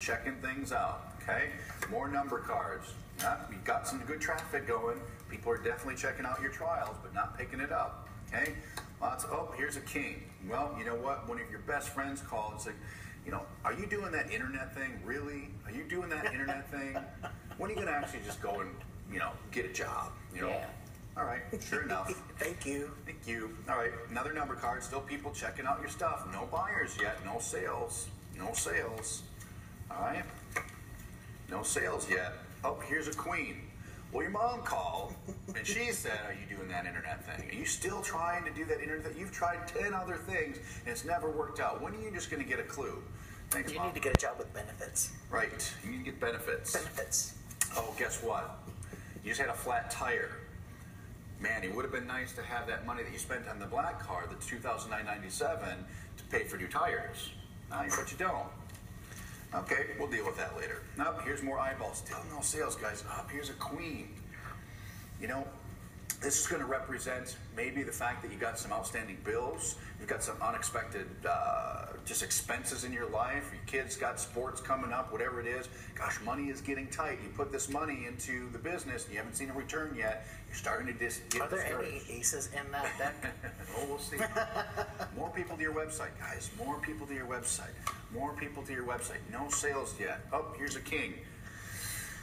checking things out, okay? More number cards. You got some good traffic going. People are definitely checking out your trials, but not picking it up, okay? Oh, here's a king. Well, you know what? One of your best friends called and said, you know, are you doing that internet thing? Really? Are you doing that internet thing? When are you going to actually just go and, you know, get a job? You know? Yeah. All right, sure enough. Thank you. Thank you. All right, another number card. Still people checking out your stuff. No buyers yet. No sales. No sales. All right. No sales yet. Oh, here's a queen. Well, your mom called, and she said, are you doing that internet thing? Are you still trying to do that internet thing? You've tried 10 other things, and it's never worked out. When are you just going to get a clue? Thanks, You Mom. need to get a job with benefits. Right. You need to get benefits. Benefits. Oh, guess what? You just had a flat tire. Man, it would have been nice to have that money that you spent on the black car, the $2,997, to pay for new tires. But you don't. Okay, we'll deal with that later. Nope, here's more eyeballs. Still no sales, guys. Up here's a queen. You know, this is going to represent maybe the fact that you got some outstanding bills, you've got some unexpected just expenses in your life, your kids got sports coming up, whatever it is. Gosh, money is getting tight. You put this money into the business, and you haven't seen a return yet. You're starting to get Are there discouraged. any aces in that deck? Oh, we'll see. More people to your website, guys. More people to your website. More people to your website. No sales yet. Oh, here's a king.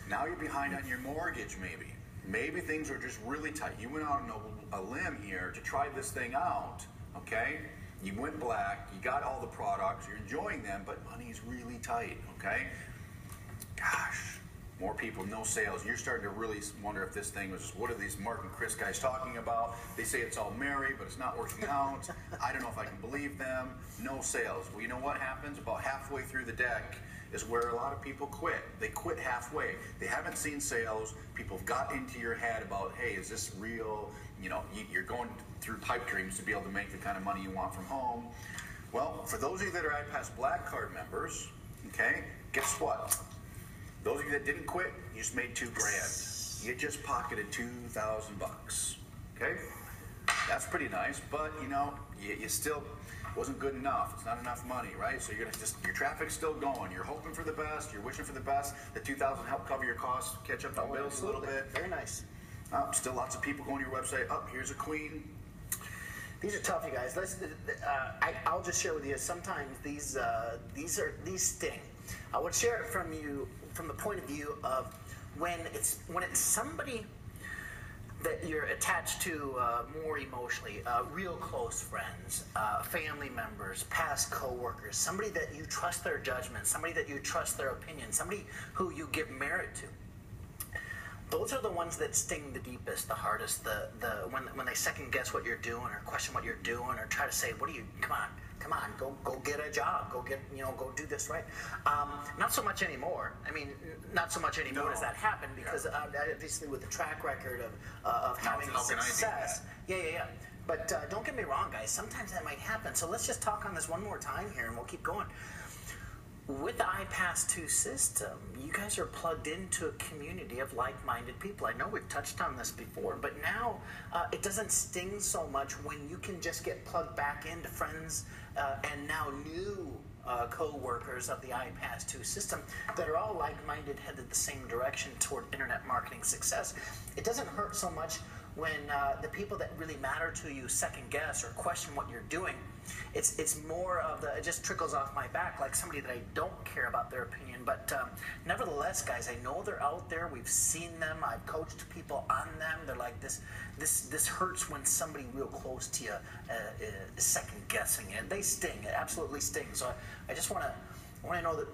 Now you're behind on your mortgage, maybe. Maybe things are just really tight. You went out on a limb here to try this thing out, okay? You went black, you got all the products, you're enjoying them, but money's really tight, okay? Gosh, more people, no sales. You're starting to really wonder if this thing was just, what are these Mark and Chris guys talking about? They say it's all merry, but it's not working out. I don't know if I can believe them. No sales. Well, you know what happens? About halfway through the deck is where a lot of people quit. They quit halfway. They haven't seen sales. People have got into your head about, hey, is this real? You know, you're going through pipe dreams to be able to make the kind of money you want from home. Well, for those of you that are Ipas Black Card members, okay, guess what? Those of you that didn't quit, you just made $2,000. You just pocketed 2,000 bucks. Okay, that's pretty nice, but you know, you still wasn't good enough. It's not enough money, right? So you're gonna your traffic's still going. You're hoping for the best. You're wishing for the best. The 2,000 help cover your costs, catch up on bills a little bit. Very nice. Still lots of people going to your website. Here's a queen. These are tough, you guys. I'll just share with you. Sometimes these sting. I would share it from you from the point of view of when it's somebody that you're attached to more emotionally, real close friends, family members, past coworkers, somebody that you trust their judgment, somebody that you trust their opinion, somebody who you give merit to. Those are the ones that sting the deepest, the hardest. When they second guess what you're doing, or question what you're doing, or try to say, "What are you? Come on, go get a job. Go do this right." Not so much anymore. I mean, not so much anymore does that happen because obviously with the track record of having success. Yeah. But don't get me wrong, guys. Sometimes that might happen. So let's just talk on this one more time here, and we'll keep going. With the iPass 2 system, you guys are plugged into a community of like-minded people. I know we've touched on this before, but now it doesn't sting so much when you can just get plugged back into friends and now new co-workers of the iPass 2 system that are all like-minded, headed the same direction toward internet marketing success. It doesn't hurt so much when the people that really matter to you second guess or question what you're doing. It's more of it just trickles off my back like somebody that I don't care about their opinion. But nevertheless, guys, I know they're out there. We've seen them. I've coached people on them. They're like, this hurts when somebody real close to you is second guessing it. They sting. It absolutely stings. So I just want to know that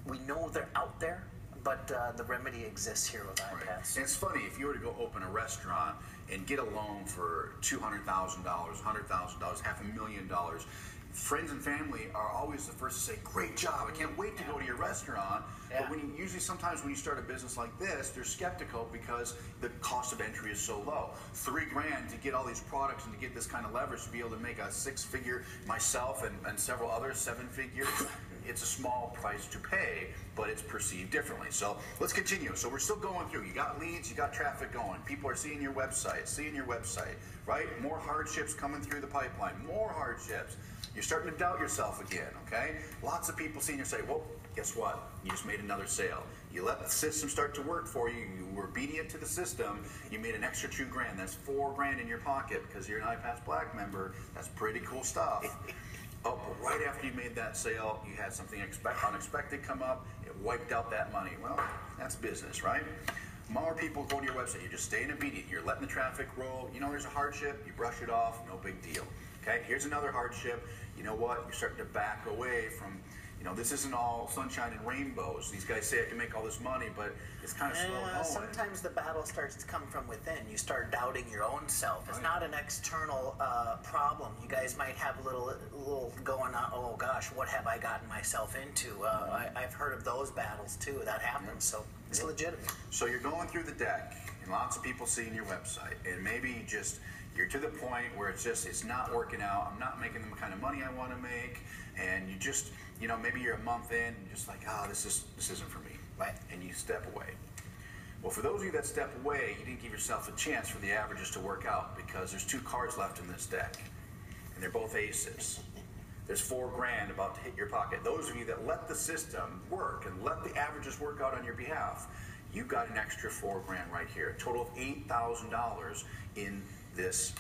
we know they're out there. But the remedy exists here with iPass. Right. And it's funny, if you were to go open a restaurant and get a loan for $200,000, $100,000, $500,000, friends and family are always the first to say, great job, I can't wait to go to your restaurant. Yeah. But sometimes when you start a business like this, they're skeptical because the cost of entry is so low. $3,000 to get all these products and to get this kind of leverage to be able to make a six-figure, myself and several others, 7 figures. It's a small price to pay, but it's perceived differently. So let's continue. So we're still going through. You got leads, you got traffic going. People are seeing your website, right? More hardships coming through the pipeline, more hardships. You're starting to doubt yourself again, okay? Lots of people seeing you say, well, guess what? You just made another sale. You let the system start to work for you. You were obedient to the system. You made an extra $2,000. That's $4,000 in your pocket because you're an Ipas Black member. That's pretty cool stuff. Oh, but right after you made that sale, you had something unexpected come up. It wiped out that money. Well, that's business, right? More people go to your website. You're just staying obedient. You're letting the traffic roll. You know there's a hardship. You brush it off. No big deal. Okay, here's another hardship. You know what? You're starting to back away from, this isn't all sunshine and rainbows. These guys say I can make all this money, but it's kind of slow going. Sometimes the battle starts to come from within. You start doubting your own self. It's not an external problem. You guys might have a little going on, oh gosh, what have I gotten myself into? I've heard of those battles too. That happens, so it's legitimate. So you're going through the deck, and lots of people seeing your website, and maybe you're to the point where it's not working out. I'm not making the kind of money I want to make, and you just, maybe you're a month in, and you're just like, this isn't for me, right? And you step away. Well, for those of you that step away, you didn't give yourself a chance for the averages to work out because there's 2 cards left in this deck, and they're both aces. There's $4,000 about to hit your pocket. Those of you that let the system work and let the averages work out on your behalf, you got an extra $4,000 right here. A total of $8,000 in this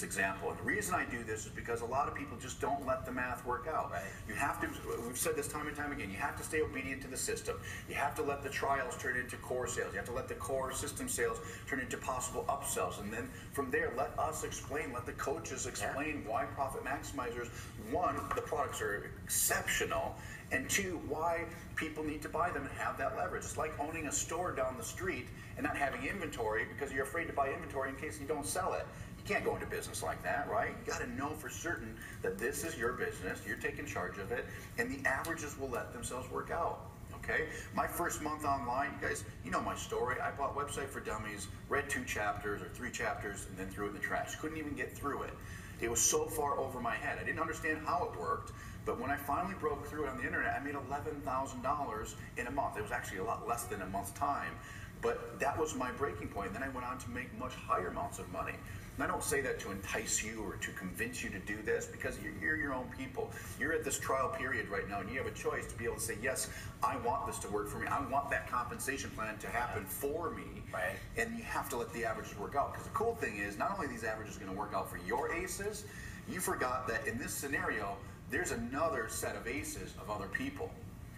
example. And the reason I do this is because a lot of people just don't let the math work out. Right. You have to, we've said this time and time again, you have to stay obedient to the system. You have to let the trials turn into core sales. You have to let the core system sales turn into possible upsells. And then from there, let us explain, let the coaches explain why Profit Maximizers, 1, the products are exceptional, and 2, why people need to buy them and have that leverage. It's like owning a store down the street and not having inventory because you're afraid to buy inventory in case you don't sell it. You can't go into business like that, right? You got to know for certain that this is your business, you're taking charge of it, and the averages will let themselves work out. Okay? My first month online, you guys, you know my story. I bought Website for Dummies, read 2 chapters or 3 chapters, and then threw it in the trash. Couldn't even get through it. It was so far over my head. I didn't understand how it worked, but when I finally broke through it on the internet, I made $11,000 in a month. It was actually a lot less than a month's time, but that was my breaking point. Then I went on to make much higher amounts of money. And I don't say that to entice you or to convince you to do this because you're your own people. You're at this trial period right now and you have a choice to be able to say, yes, I want this to work for me. I want that compensation plan to happen for me. Right. And you have to let the averages work out. Because the cool thing is, not only are these averages going to work out for your aces, you forgot that in this scenario, there's another set of aces of other people.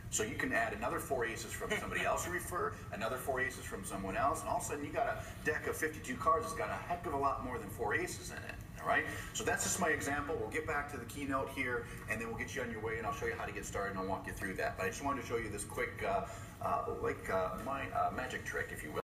So you can add another 4 aces from somebody else you refer, another 4 aces from someone else, and all of a sudden you got a deck of 52 cards that's got a heck of a lot more than 4 aces in it. All right? So that's just my example. We'll get back to the keynote here, and then we'll get you on your way, and I'll show you how to get started, and I'll walk you through that. But I just wanted to show you this quick, magic trick, if you will.